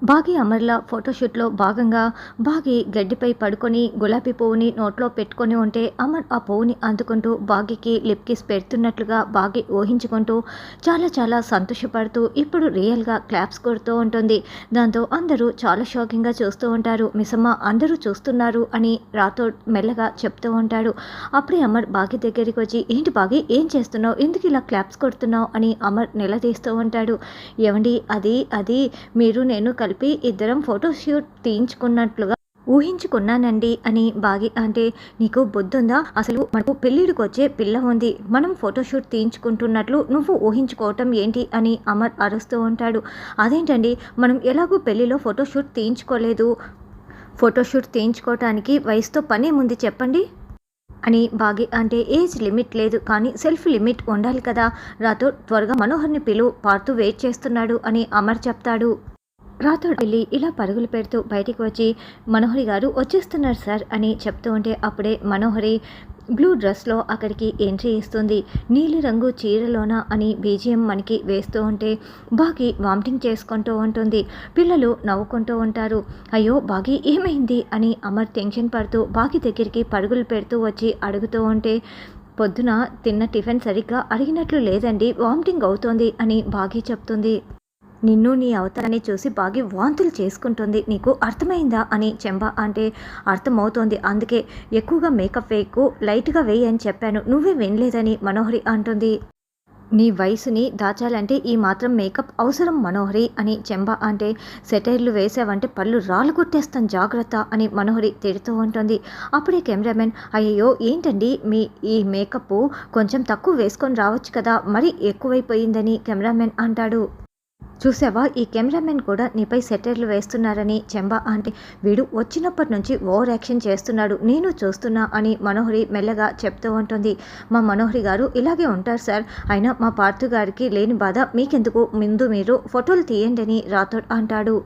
బాగి అమర్ల ఫోటోషూట్లో భాగంగా బాగి గడ్డిపై పడుకొని గులాబీ పువ్వుని నోట్లో పెట్టుకొని ఉంటే అమర్ ఆ పువ్వుని అందుకుంటూ బాగికి లిప్ కిస్ పెడుతున్నట్లుగా బాగి ఊహించుకుంటూ చాలా చాలా సంతోషపడుతూ ఇప్పుడు రియల్గా క్లాప్స్ కొడుతూ ఉంటుంది. దాంతో అందరూ చాలా షాకింగ్గా చూస్తూ ఉంటారు. మిసమ్మ అందరూ చూస్తున్నారు అని రాథోడ్ మెల్లగా చెప్తూ ఉంటాడు. అప్పుడే అమర్ బాగి దగ్గరికి వచ్చి, ఏంటి బాగి ఏం చేస్తున్నావు, ఎందుకు ఇలా క్లాప్స్ కొడుతున్నావు అని అమర్ నిలదీస్తూ ఉంటాడు. ఏమండి అది మీరు నేను కలిపి ఇద్దరం ఫోటోషూట్ తీయించుకున్నట్లుగా ఊహించుకున్నానండి అని బాగి అంటే, నీకు బుద్ధుందా, అసలు మనకు పెళ్ళిడికి వచ్చే పిల్ల ఉంది, మనం ఫోటోషూట్ తీయించుకుంటున్నట్లు నువ్వు ఊహించుకోవటం ఏంటి అని అమర్ అరుస్తూ ఉంటాడు. అదేంటండి, మనం ఎలాగూ పెళ్ళిలో ఫోటోషూట్ తీయించుకోలేదు, ఫోటోషూట్ తీయించుకోవటానికి వయసుతో పనేముంది చెప్పండి అని బాగి అంటే, ఏజ్ లిమిట్ లేదు కానీ సెల్ఫ్ లిమిట్ ఉండాలి కదా, రాథోడ్ త్వరగా మనోహర్ని పిలు, పార్తూ వెయిట్ చేస్తున్నాడు అని అమర్ చెప్తాడు. రాథోడ్ వెళ్ళి ఇలా పరుగులు పెడుతూ బయటికి వచ్చి, మనోహరి గారు వచ్చేస్తున్నారు సార్ అని చెప్తూ ఉంటే అప్పుడే మనోహరి బ్లూ డ్రెస్లో అక్కడికి ఎంట్రీ ఇస్తుంది. నీలి రంగు చీరలోన అని బీజిఎం మనకి వేస్తూ ఉంటే బాగి వామిటింగ్ చేసుకుంటూ ఉంటుంది. పిల్లలు నవ్వుకుంటూ ఉంటారు. అయ్యో బాగి ఏమైంది అని అమర్ టెన్షన్ పడుతూ బాగి దగ్గరికి పరుగులు పెడుతూ వచ్చి అడుగుతూ ఉంటే, పొద్దున తిన్న టిఫిన్ సరిగ్గా అడిగినట్లు లేదండి, వామిటింగ్ అవుతోంది అని బాగి చెప్తుంది. నిన్ను నీ అవతారాన్ని చూసి బాగి వాంతులు చేసుకుంటుంది, నీకు అర్థమైందా అని చెంబ అంటే, అర్థమవుతోంది, అందుకే ఎక్కువగా మేకప్ వేయకు, లైట్గా వేయి అని చెప్పాను, నువ్వే వినలేదని మనోహరి అంటుంది. నీ వయసుని దాచాలంటే ఈ మాత్రం మేకప్ అవసరం మనోహరి అని చెంబ అంటే, సెటైర్లు వేసావంటే పళ్ళు రాళ్ళు కొట్టేస్తాను జాగ్రత్త అని మనోహరి తిడుతూ ఉంటుంది. అప్పుడే కెమెరామెన్, అయ్యో ఏంటండి మీ ఈ మేకప్ కొంచెం తక్కువ వేసుకొని రావచ్చు కదా, మరీ ఎక్కువైపోయిందని కెమెరామెన్ అంటాడు. చూసావా, ఈ కెమెరామెన్ కూడా నీపై సెటైర్లు వేస్తున్నారని చెంబ అంటే, వీడు వచ్చినప్పటి నుంచి ఓవర్ యాక్షన్ చేస్తున్నాడు, నేను చూస్తున్నా అని మనోహరి మెల్లగా చెప్తూ ఉంటుంది. మా మనోహరి గారు ఇలాగే ఉంటారు సార్, అయినా మా పార్థు గారికి లేని బాధ మీకెందుకు, ముందు మీరు ఫోటోలు తీయండి అని రాథోడ్ అంటాడు.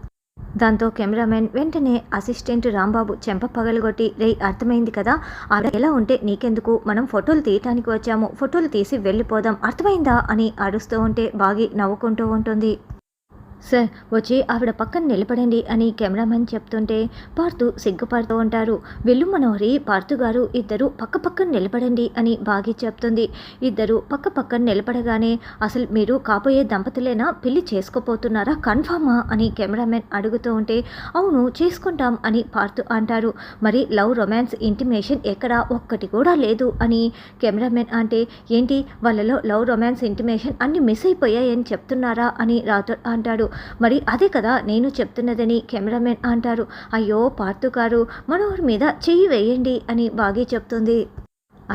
దాంతో కెమెరామెన్ వెంటనే అసిస్టెంట్ రాంబాబు చెంప పగలగొట్టి, రేయ్ అర్థమైంది కదా, ఆవిడ ఎలా ఉంటే నీకెందుకు, మనం ఫోటోలు తీయటానికి వచ్చాము, ఫోటోలు తీసి వెళ్ళిపోదాం, అర్థమైందా అని అరుస్తూ ఉంటే బాగి నవ్వుకుంటూ ఉంటుంది. సార్ వచ్చి ఆవిడ పక్కన నిలబడండి అని కెమెరామెన్ చెప్తుంటే పార్థు సిగ్గుపడుతూ ఉంటారు. వెళ్ళు మనోహరి, పార్థు గారు ఇద్దరు పక్క పక్కన నిలబడండి అని బాగి చెప్తుంది. ఇద్దరు పక్క పక్కన నిలబడగానే, అసలు మీరు కాబోయే దంపతులేనా, పెళ్లి చేసుకోపోతున్నారా, కన్ఫామా అని కెమెరామెన్ అడుగుతూ ఉంటే, అవును చేసుకుంటాం అని పార్థు అంటారు. మరి లవ్ రొమాన్స్ ఇంటిమేషన్ ఎక్కడా, ఒక్కటి కూడా లేదు అని కెమెరామెన్ అంటే, ఏంటి వాళ్ళలో లవ్ రొమాన్స్ ఇంటిమేషన్ అన్ని మిస్ అయిపోయాయని చెప్తున్నారా అని రాథోడ్ అంటాడు. మరి అదే కదా నేను చెప్తున్నదని కెమెరామెన్ అంటారు. అయ్యో పార్థు గారు, మనోహర్ మీద చెయ్యి వేయండి అని బాగి చెప్తుంది.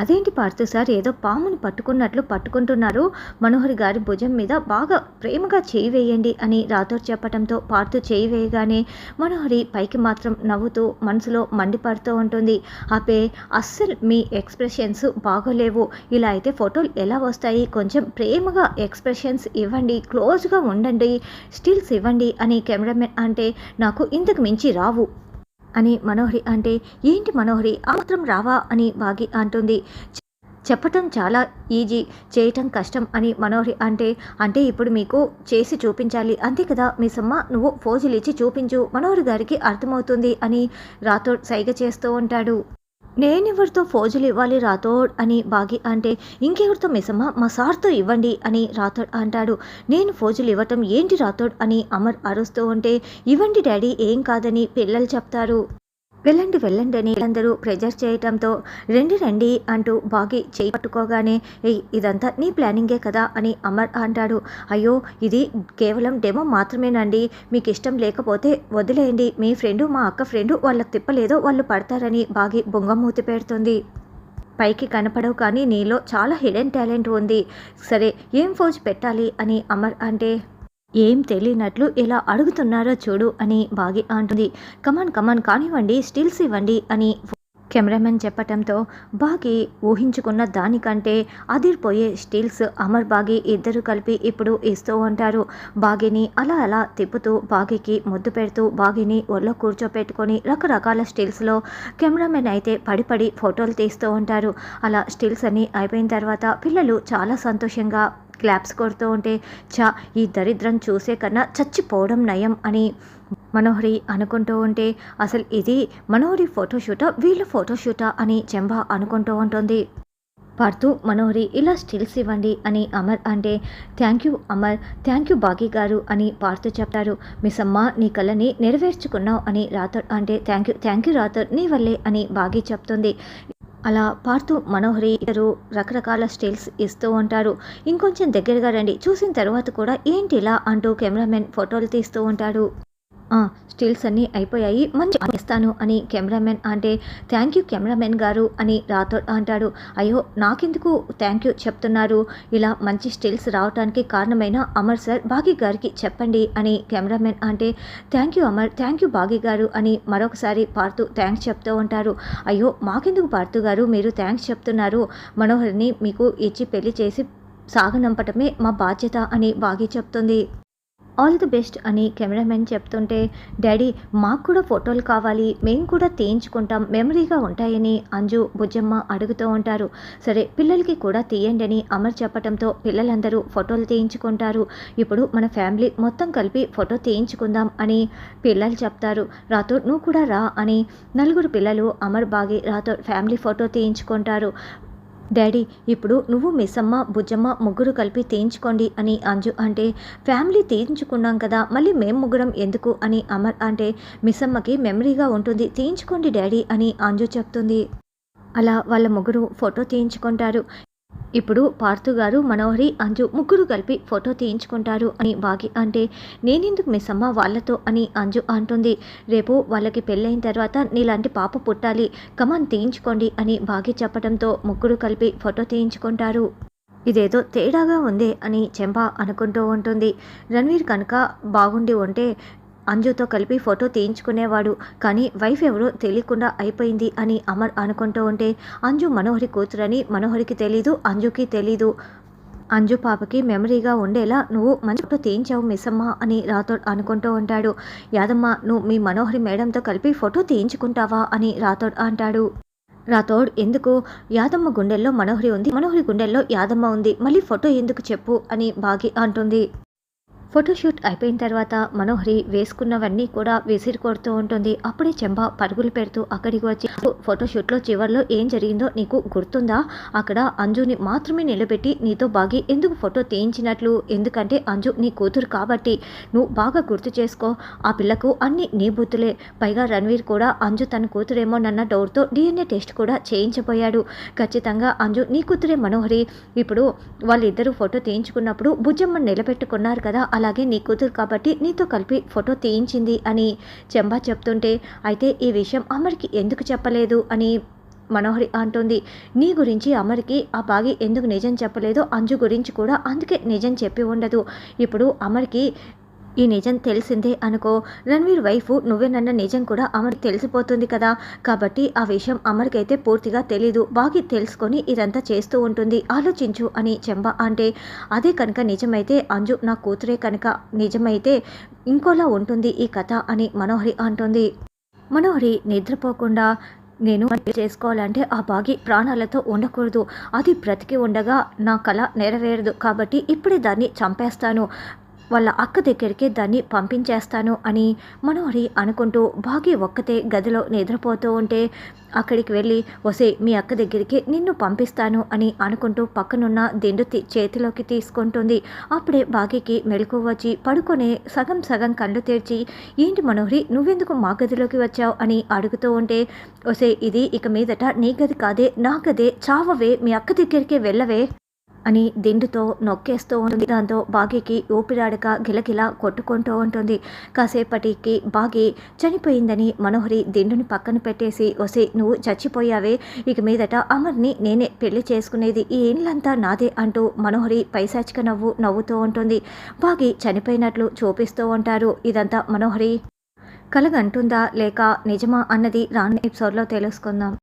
అదేంటి పార్థు సార్, ఏదో పాముని పట్టుకున్నట్లు పట్టుకుంటున్నారు, మనోహరి గారి భుజం మీద బాగా ప్రేమగా చేయి వేయండి అని రాథోడ్ చెప్పడంతో పార్థు చేయి వేయగానే మనోహరి పైకి మాత్రం నవ్వుతూ మనసులో మండిపడుతూ ఉంటుంది. అబ్బే అస్సలు మీ ఎక్స్ప్రెషన్స్ బాగోలేవు, ఇలా అయితే ఫోటోలు ఎలా వస్తాయి, కొంచెం ప్రేమగా ఎక్స్ప్రెషన్స్ ఇవ్వండి, క్లోజ్గా ఉండండి, స్టిల్స్ ఇవ్వండి అని కెమెరామెన్ అంటే, నాకు ఇంతకు మించి రావు అని మనోహరి అంటే, ఏంటి మనోహరి ఆ మాత్రం రావా అని బాగి అంటుంది. చెప్పటం చాలా ఈజీ, చేయటం కష్టం అని మనోహరి అంటే, అంటే ఇప్పుడు మీకు చేసి చూపించాలి అంతే కదా మిసమ్మ, నువ్వు ఫోజులు ఇచ్చి చూపించు, మనోహరి గారికి అర్థమవుతుంది అని రాథోడ్ సైగ చేస్తూ ఉంటాడు. నేనెవరితో ఫోజులు ఇవ్వాలి రాథోడ్ అని బాగి అంటే, ఇంకెవరితో మిసమ్మ, మా సార్తో ఇవ్వండి అని రాథోడ్ అంటాడు. నేను ఫోజులు ఇవ్వటం ఏంటి రాథోడ్ అని అమర్ అరుస్తూ ఉంటే, ఇవ్వండి డాడీ ఏం కాదని పిల్లలు చెప్తారు. వెళ్ళండి వెళ్ళండి అని అందరూ ప్రెజర్ చేయటంతో, రండి రండి అంటూ బాగి చేయి పట్టుకోగానే, ఇదంతా నీ ప్లానింగే కదా అని అమర్ అంటాడు. అయ్యో ఇది కేవలం డెమో మాత్రమేనండి, మీకు ఇష్టం లేకపోతే వదిలేయండి, మీ ఫ్రెండు మా అక్క ఫ్రెండు వాళ్ళకి తిప్పలేదో వాళ్ళు పడతారని బాగి బొంగమూతి పెడుతుంది. పైకి కనపడవు కానీ నీలో చాలా హిడెన్ టాలెంట్ ఉంది, సరే ఏం ఫోజ్ పెట్టాలి అని అమర్ అంటే, ఏం తెలియనట్లు ఎలా అడుగుతున్నారో చూడు అని బాగి అంటుంది. కమాన్ కమాన్ కానివ్వండి, స్టిల్స్ ఇవ్వండి అని కెమెరామెన్ చెప్పటంతో బాగి ఊహించుకున్న దానికంటే అదిరిపోయే స్టిల్స్ అమర్ బాగి ఇద్దరు కలిపి ఇప్పుడు ఇస్తూ ఉంటారు. బాగిని అలా అలా తిప్పుతూ బాగికి ముద్దు పెడుతూ బాగిని ఒళ్ళో కూర్చోపెట్టుకొని రకరకాల స్టిల్స్లో కెమెరామెన్ అయితే పడి ఫోటోలు తీస్తూ ఉంటారు. అలా స్టిల్స్ అన్నీ అయిపోయిన తర్వాత పిల్లలు చాలా సంతోషంగా క్లాప్స్ కొడుతూ ఉంటే ఈ దరిద్రం చూసే కన్నా చచ్చిపోవడం నయం అని మనోహరి అనుకుంటూ ఉంటే అసలు ఇది మనోహరి ఫోటోషూటా వీళ్ళ ఫోటోషూటా అని చెంబ అనుకుంటూ ఉంటుంది. పార్తు మనోహరి ఇలా స్టిల్స్ ఇవ్వండి అని అమర్ అంటే thank you Amar, thank you Bagi garu అని పార్తు చెప్తారు. మిస్ అమ్మ నీ కళని నెరవేర్చుకున్నావు అని రాథోడ్ అంటే థ్యాంక్ యూ రాథోడ్ నీ వల్లే అని బాగి చెప్తుంది. అలా పార్తు మనోహరి ఇద్దరు రకరకాల స్టిల్స్ ఇస్తూ ఉంటారు. ఇంకొంచెం దగ్గరగా రండి, చూసిన తర్వాత కూడా ఏంటి ఇలా అంటూ కెమెరామెన్ ఫోటోలు తీస్తూ ఉంటాడు. స్టిల్స్ అన్నీ అయిపోయాయి, మంచి ఇస్తాను అని కెమెరామెన్ అంటే థ్యాంక్ యూ కెమెరామెన్ గారు అని రాథోడ్ అంటాడు. అయ్యో నాకెందుకు థ్యాంక్ యూ చెప్తున్నారు, ఇలా మంచి స్టిల్స్ రావడానికి కారణమైన అమర్ సార్ బాగి గారికి చెప్పండి అని కెమెరామెన్ అంటే thank you Amar, thank you Bagi garu అని మరొకసారి పార్తు థ్యాంక్స్ చెప్తూ ఉంటారు. అయ్యో మాకెందుకు పార్తు గారు మీరు థ్యాంక్స్ చెప్తున్నారు, మనోహర్ని మీకు ఇచ్చి పెళ్లి చేసి సాగనంపటమే మా బాధ్యత అని బాగి చెప్తుంది. ఆల్ ది బెస్ట్ అని కెమెరామెన్ చెప్తుంటే డాడీ మాకు కూడా ఫోటోలు కావాలి, మేము కూడా తీయించుకుంటాం, మెమరీగా ఉంటాయని అంజు బుజ్జమ్మ అడుగుతూ ఉంటారు. సరే పిల్లలకి కూడా తీయండి అని అమర్ చెప్పడంతో పిల్లలందరూ ఫోటోలు తీయించుకుంటారు. ఇప్పుడు మన ఫ్యామిలీ మొత్తం కలిపి ఫోటో తీయించుకుందాం అని పిల్లలు చెప్తారు. రాథోడ్ నువ్వు కూడా రా అని నలుగురు పిల్లలు అమర్ బాగి రాథోడ్ ఫ్యామిలీ ఫోటో తీయించుకుంటారు. డాడీ ఇప్పుడు నువ్వు మిస్ అమ్మ బుజ్జమ్మ ముగ్గురు కలిపి తీయించుకోండి అని అంజు అంటే ఫ్యామిలీ తీయించుకున్నాం కదా మళ్ళీ మేము ముగ్గురం ఎందుకు అని అమర్ అంటే మిస్ అమ్మకి మెమరీగా ఉంటుంది, తీయించుకోండి డాడీ అని అంజు చెప్తుంది. అలా వాళ్ళ ముగ్గురు ఫోటో తీయించుకుంటారు. ఇప్పుడు పార్థు గారు మనోహరి అంజు ముగ్గురు కలిపి ఫోటో తీయించుకుంటారు అని బాగి అంటే నేనెందుకు మిస్ అమ్మ వాళ్ళతో అని అంజు అంటుంది. రేపు వాళ్ళకి పెళ్ళైన తర్వాత నీలాంటి పాప పుట్టాలి, కమాన్ తీయించుకోండి అని బాగి చెప్పడంతో ముగ్గురు కలిపి ఫోటో తీయించుకుంటారు. ఇదేదో తేడాగా ఉంది అని చెంప అనుకుంటూ ఉంటుంది. రణ్వీర్ కనుక బాగుండి ఉంటే అంజుతో కలిపి ఫోటో తీయించుకునేవాడు, కానీ వైఫ్ ఎవరో తెలియకుండా అయిపోయింది అని అమర్ అనుకుంటూ ఉంటే అంజు మనోహరి కూతురని మనోహరికి తెలీదు, అంజుకి తెలీదు. అంజు పాపకి మెమరీగా ఉండేలా నువ్వు మంచి ఫోటో తీయించావు మిస్సమ్మ అని రాథోడ్ అనుకుంటూ ఉంటాడు. యాదమ్మ నువ్వు మీ మనోహరి మేడంతో కలిపి ఫోటో తీయించుకుంటావా అని రాథోడ్ అంటాడు. రాథోడ్ ఎందుకు, యాదమ్మ గుండెల్లో మనోహరి ఉంది, మనోహరి గుండెల్లో యాదమ్మ ఉంది, మళ్ళీ ఫోటో ఎందుకు చెప్పు అని బాగి అంటుంది. ఫోటోషూట్ అయిపోయిన తర్వాత మనోహరి వేసుకున్నవన్నీ కూడా విసిరి కొడుతూ ఉంటుంది. అప్పుడే చెంబ పరుగులు పెడుతూ అక్కడికి వచ్చి ఫోటోషూట్లో చివరిలో ఏం జరిగిందో నీకు గుర్తుందా, అక్కడ అంజుని మాత్రమే నిలబెట్టి నీతో బాగి ఎందుకు ఫోటో తీయించినట్లు, ఎందుకంటే అంజు నీ కూతురు కాబట్టి, నువ్వు బాగా గుర్తు చేసుకో, ఆ పిల్లకు అన్ని నీ బుద్ధులే, పైగా రణ్వీర్ కూడా అంజు తన కూతురేమోనన్న డౌట్తో DNA టెస్ట్ కూడా చేయించబోయాడు, ఖచ్చితంగా అంజు నీ కూతురే మనోహరి. ఇప్పుడు వాళ్ళిద్దరూ ఫోటో తీయించుకున్నప్పుడు బుజ్జమ్మని నిలబెట్టుకున్నారు కదా, అలాగే నీ కూతురు కాబట్టి నీతో కలిపి ఫోటో తీయించింది అని చెంబా చెప్తుంటే అయితే ఈ విషయం అమర్కి ఎందుకు చెప్పలేదు అని మనోహరి అంటుంది. నీ గురించి అమర్కి ఆ బాగి ఎందుకు నిజం చెప్పలేదో అంజు గురించి కూడా అందుకే నిజం చెప్పి ఉండదు. ఇప్పుడు అమర్కి ఈ నిజం తెలిసిందే అనుకో, రణ్వీర్ వైఫ్ నువ్వేనన్న నిజం కూడా అమర్కి తెలిసిపోతుంది కదా, కాబట్టి ఆ విషయం అమర్కైతే పూర్తిగా తెలీదు, బాగా తెలుసుకొని ఇదంతా చేస్తూ ఉంటుంది, ఆలోచించు అని చెంబ అంటే అదే కనుక నిజమైతే అంజు నా కూతురే కనుక నిజమైతే ఇంకోలా ఉంటుంది ఈ కథ అని మనోహరి అంటుంది. మనోహరి నిద్రపోకుండా నేను చేసుకోవాలంటే ఆ బాగి ప్రాణాలతో ఉండకూడదు, అది బ్రతికి ఉండగా నా కళ నెరవేరదు, కాబట్టి ఇప్పుడే దాన్ని చంపేస్తాను, వాళ్ళ అక్క దగ్గరికి దాన్ని పంపించేస్తాను అని మనోహరి అనుకుంటూ బాగి ఒక్కతే గదిలో నిద్రపోతూ ఉంటే అక్కడికి వెళ్ళి వసే మీ అక్క దగ్గరికి నిన్ను పంపిస్తాను అని అనుకుంటూ పక్కనున్న దిండు చేతిలోకి తీసుకుంటుంది. అప్పుడే బాగికి మెలకు వచ్చి పడుకొని సగం సగం కళ్ళు తెరిచి ఏంటి మనోహరి నువ్వెందుకు మా గదిలోకి వచ్చావు అని అడుగుతూ ఉంటే వసే ఇది ఇక మీదట నీ గది కాదే నా గదే, చావవే మీ అక్క దగ్గరికి వెళ్ళవే అని దిండుతో నొక్కేస్తూ ఉంటుంది. దాంతో బాగికి ఊపిరాడక గిలగిలా కొట్టుకుంటూ ఉంటుంది. కాసేపటికి బాగి చనిపోయిందని మనోహరి దిండుని పక్కన పెట్టేసి వసి నువ్వు చచ్చిపోయావే, ఇక మీదట అమర్ని నేనే పెళ్లి చేసుకునేది, ఈ ఇళ్ళంతా నాదే అంటూ మనోహరి పైశాచిక నవ్వుతూ ఉంటుంది. బాగి చనిపోయినట్లు చూపిస్తూ ఉంటారు. ఇదంతా మనోహరి కలగంటుందా లేక నిజమా అన్నది రాను ఎపిసోడ్లో తెలుసుకుందాం.